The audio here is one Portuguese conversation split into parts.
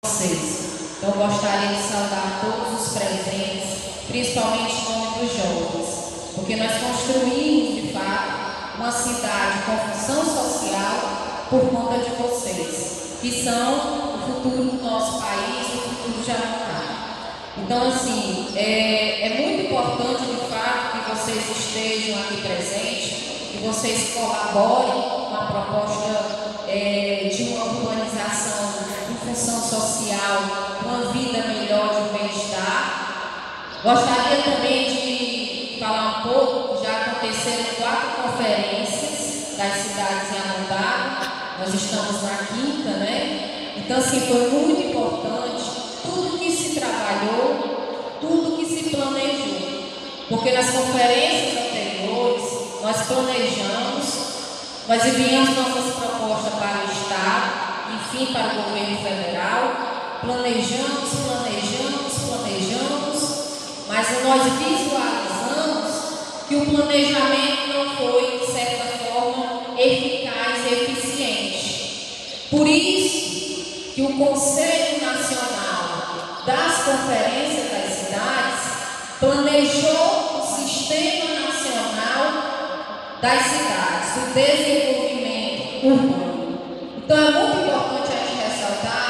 vocês. Então, eu gostaria de saudar todos os presentes, principalmente em nome dos jovens, porque nós construímos, de fato, uma cidade com função social por conta de vocês, que são o futuro do nosso país, o futuro de Araucária. Então, assim, é muito importante, de fato, que vocês estejam aqui presentes, que vocês colaborem com a proposta de uma urbanização em função social, uma vida melhor, de um bem-estar. Gostaria também de falar um pouco, já aconteceram 4 conferências das cidades em Araucária, nós estamos na 5ª, né? Então, assim, foi muito importante tudo que se trabalhou, tudo que se planejou, porque nas conferências anteriores nós planejamos, nós enviamos nossas propostas para o Estado, enfim, para o governo federal, planejamos, mas nós visualizamos que o planejamento não foi, de certa forma, eficaz e eficiente. Por isso que o Conselho Nacional das Conferências das Cidades planejou o Sistema Nacional das Cidades, o desenvolvimento urbano. Então, é muito importante a gente ressaltar,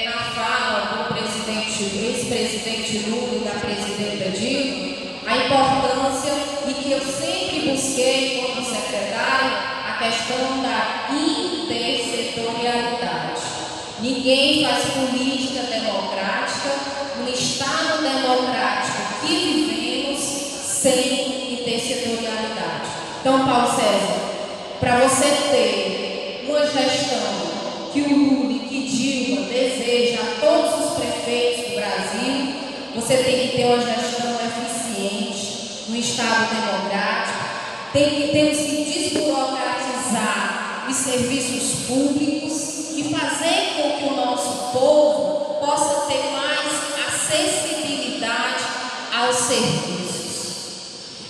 na fala do ex-presidente Lula e da presidenta Dilma, a importância e que eu sempre busquei como secretária, a questão da intersetorialidade. Ninguém faz política democrática no Estado democrático que vivemos sem intersetorialidade. Então, Paulo César, para você ter uma gestão que o Lula e que Dilma deseja a todos os prefeitos do Brasil, você tem que ter uma gestão eficiente no Estado democrático, temos que desburocratizar os serviços públicos e fazer com que o nosso povo possa ter mais acessibilidade aos serviços.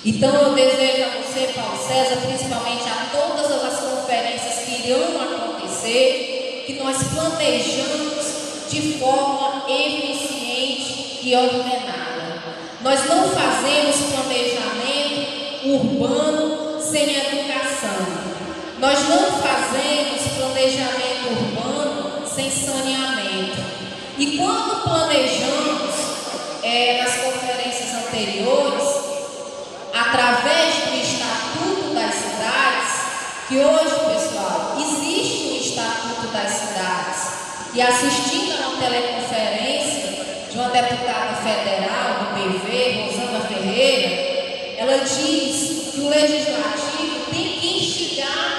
Então, eu desejo a você, Paulo César, principalmente a todas as conferências que irão acontecer, que nós planejamos de forma eficiente e ordenada. Nós não fazemos planejamento urbano sem educação. Nós não fazemos planejamento urbano sem saneamento. E quando planejamos nas conferências anteriores, através do Estatuto das Cidades, que hoje, pessoal, existe o Estatuto das Cidades, e assistindo a uma teleconferência de uma deputada federal do PV, Rosana Ferreira, ela diz que o Legislativo tem que instigar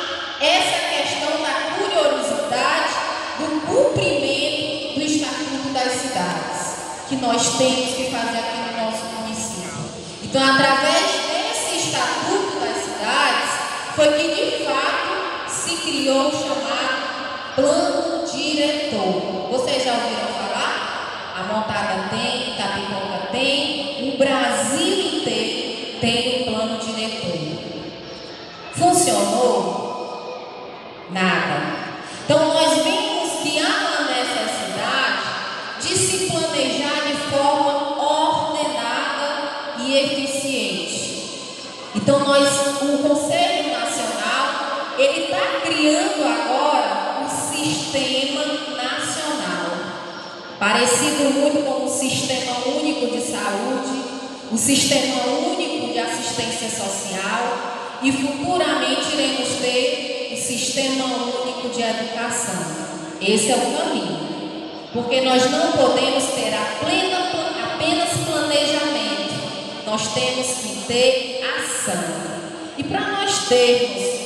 essa questão da curiosidade do cumprimento do Estatuto das Cidades, que nós temos que fazer aqui no nosso município. Então, através desse Estatuto das Cidades, foi que de fato se criou o chamado Plano Diretor. Vocês já ouviram falar? A Montada tem, Itapipoca tem, o Brasil inteiro tem o Plano Diretor. Funcionou? Nada. Então, nós vimos que há uma necessidade de se planejar de forma ordenada e eficiente. Então, o Conselho Nacional, ele está criando agora um sistema nacional, parecido muito com o Sistema Único de Saúde, o Sistema Único de Assistência Social, e futuramente iremos ter o Sistema Único de Educação. Esse é o caminho, porque nós não podemos ter apenas planejamento, nós temos que ter ação. E para nós termos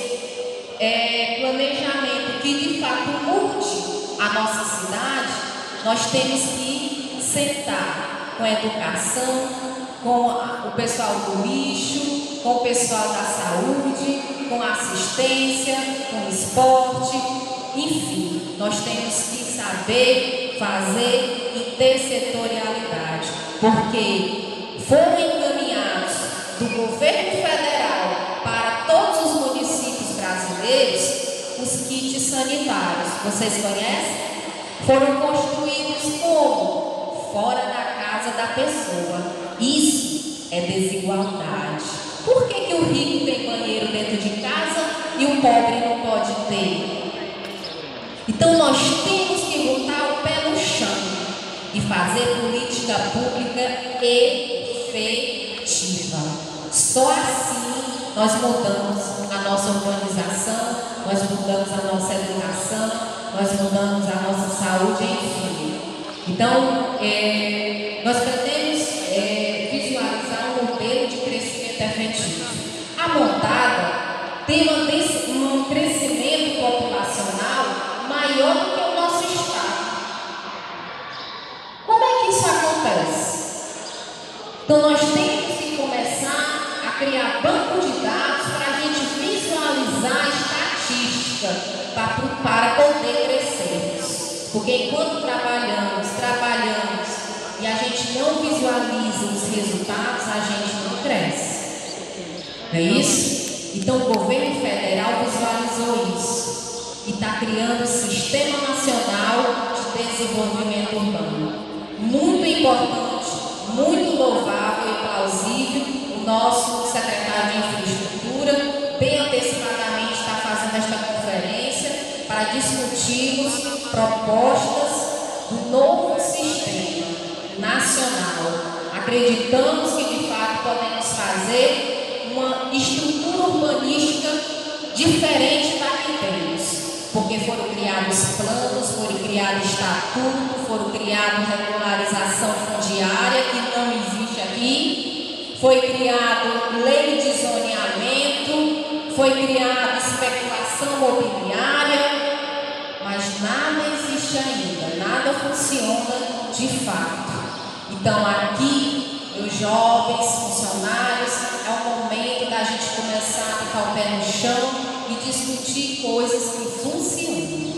planejamento que de fato mude a nossa cidade, nós temos que sentar com a educação, com o pessoal do lixo, com o pessoal da saúde, com a assistência, com o esporte, enfim, nós temos que saber fazer intersetorialidade, porque foram encaminhados do governo federal para todos os municípios brasileiros os kits sanitários. Vocês conhecem? foram construídos como? Fora da casa da pessoa. Isso é desigualdade. Por que o rico tem banheiro dentro de casa e o pobre não pode ter? Então nós temos que botar o pé no chão e fazer política pública efetiva. Só assim nós mudamos a nossa urbanização, nós mudamos a nossa educação, nós mudamos a nossa saúde, enfim. Então, nós pretendemos visualizar um modelo de crescimento efetivo. A Montada tem um crescimento populacional maior do que o nosso estado. Como é que isso acontece? Então, nós temos que começar a criar banco de dados para a gente visualizar a estatística para poder crescermos. Porque enquanto trabalhamos e a gente não visualiza os resultados, a gente não cresce. Não é isso? Então o governo federal visualizou isso e está criando o Sistema Nacional de Desenvolvimento Urbano. Muito importante, muito louvável e plausível. O nosso secretário de Infraestrutura, bem antecipadamente, está fazendo esta conferência para discutirmos propostas do novo sistema nacional. Acreditamos que de fato podemos fazer uma estrutura urbanística diferente da que temos, porque foram criados planos, foram criados estatutos, foram criados regularização fundiária, que não existe aqui, foi criado lei de zoneamento, foi criada especulação mobiliária, mas nada existe ainda, nada funciona de fato. Então aqui, os jovens funcionários, é o momento da gente começar a botar o pé no chão e discutir coisas que funcionam.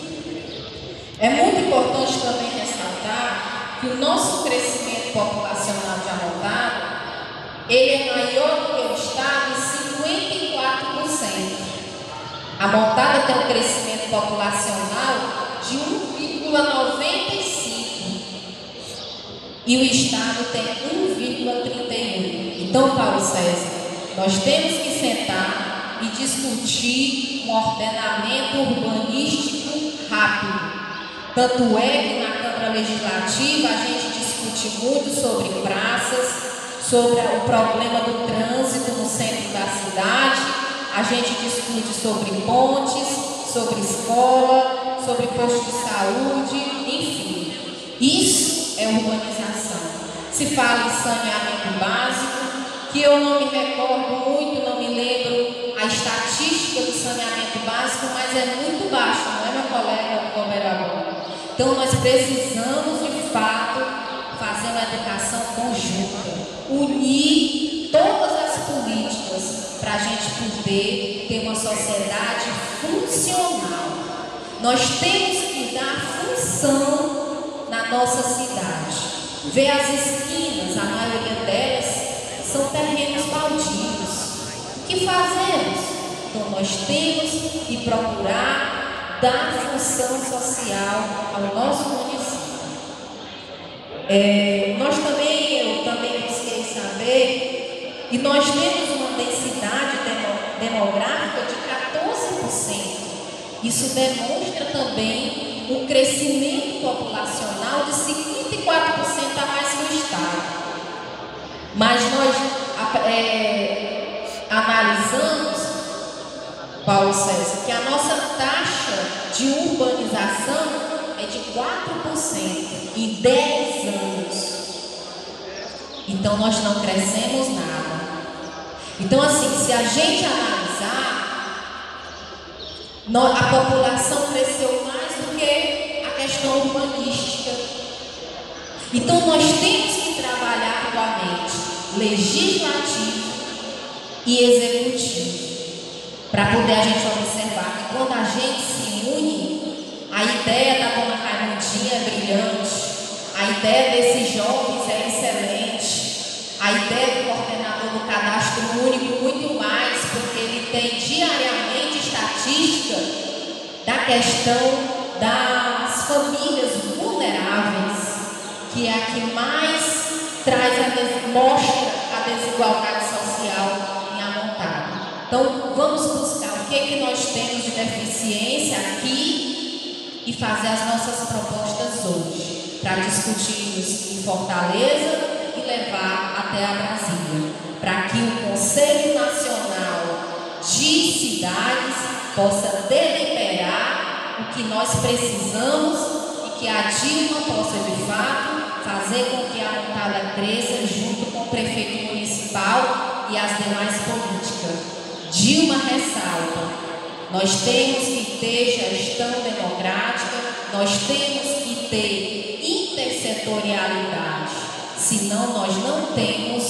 É muito importante também ressaltar que o nosso crescimento populacional de Amontada, ele é maior do que o estado em 54%. A Montada tem um crescimento populacional de 1,95 e o estado tem 1,31. Então, Paulo César, nós temos que sentar e discutir um ordenamento urbanístico rápido. Tanto é que na Câmara Legislativa a gente discute muito sobre praças, sobre o problema do trânsito no centro da cidade. A gente discute sobre pontes, sobre escola, sobre posto de saúde, enfim. Isso é urbanização. Se fala em saneamento básico, que eu não me recordo muito, não me lembro a estatística do saneamento básico, mas é muito baixo, não é, meu colega vereador? Então nós precisamos de fato fazer uma educação conjunta, unir todas as políticas para a gente poder ter uma sociedade funcional. Nós temos que dar função na nossa cidade. Ver as esquinas, a maioria delas são terrenos baldios. O que fazemos? Então nós temos que procurar dar função social ao nosso município. Eu também busquei saber, e nós temos uma densidade demográfica de 14%. Isso demonstra também um crescimento populacional de 54% a mais que o estado. Mas nós analisamos, Paulo César, que a nossa taxa de urbanização é de 4% em 10 anos. Então nós não crescemos nada. Então assim, se a gente analisar, a população cresceu mais do que a questão urbanística. Então nós temos que trabalhar atualmente legislativo e executivo, para poder a gente observar que quando a gente se une, a ideia da dona Raimundinha é brilhante, a ideia desses jovens é excelente, a ideia do coordenador do cadastro único muito mais, porque ele tem diariamente estatística da questão das famílias que é a que mais mostra a desigualdade social em Amontada. Então, vamos buscar o que nós temos de deficiência aqui e fazer as nossas propostas hoje, para discutirmos em Fortaleza e levar até a Brasília, para que o Conselho Nacional de Cidades possa deliberar o que nós precisamos e que a Dilma possa, de fato, fazer com que a Amontada cresça junto com o prefeito municipal e as demais políticas. Dilma ressalta: nós temos que ter gestão democrática, nós temos que ter intersetorialidade, senão nós não temos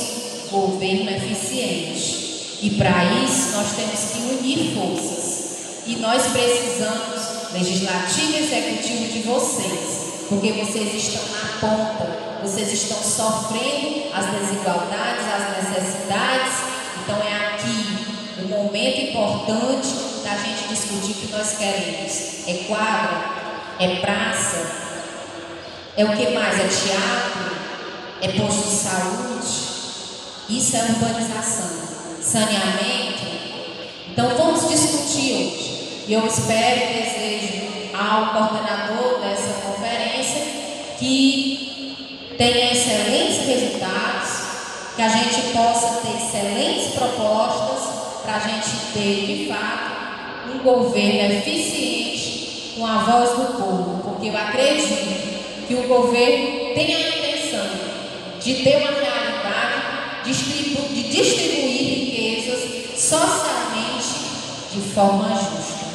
governo eficiente. E para isso nós temos que unir forças. E nós precisamos, legislativo e executivo, de vocês, porque vocês estão na ponta, vocês estão sofrendo as desigualdades, as necessidades. Então é aqui um momento importante da gente discutir o que nós queremos. É quadra, é praça, é o que mais? É teatro, é posto de saúde. Isso é urbanização, saneamento. Então vamos discutir hoje. E eu espero e desejo ao coordenador dessa conferência que tenha excelentes resultados, que a gente possa ter excelentes propostas, para a gente ter, de fato, um governo eficiente com a voz do povo, porque eu acredito que o governo tem a intenção de ter uma realidade de distribuir riquezas socialmente de forma justa.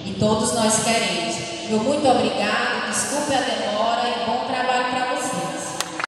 E todos nós queremos. Meu muito obrigado, desculpe a demora.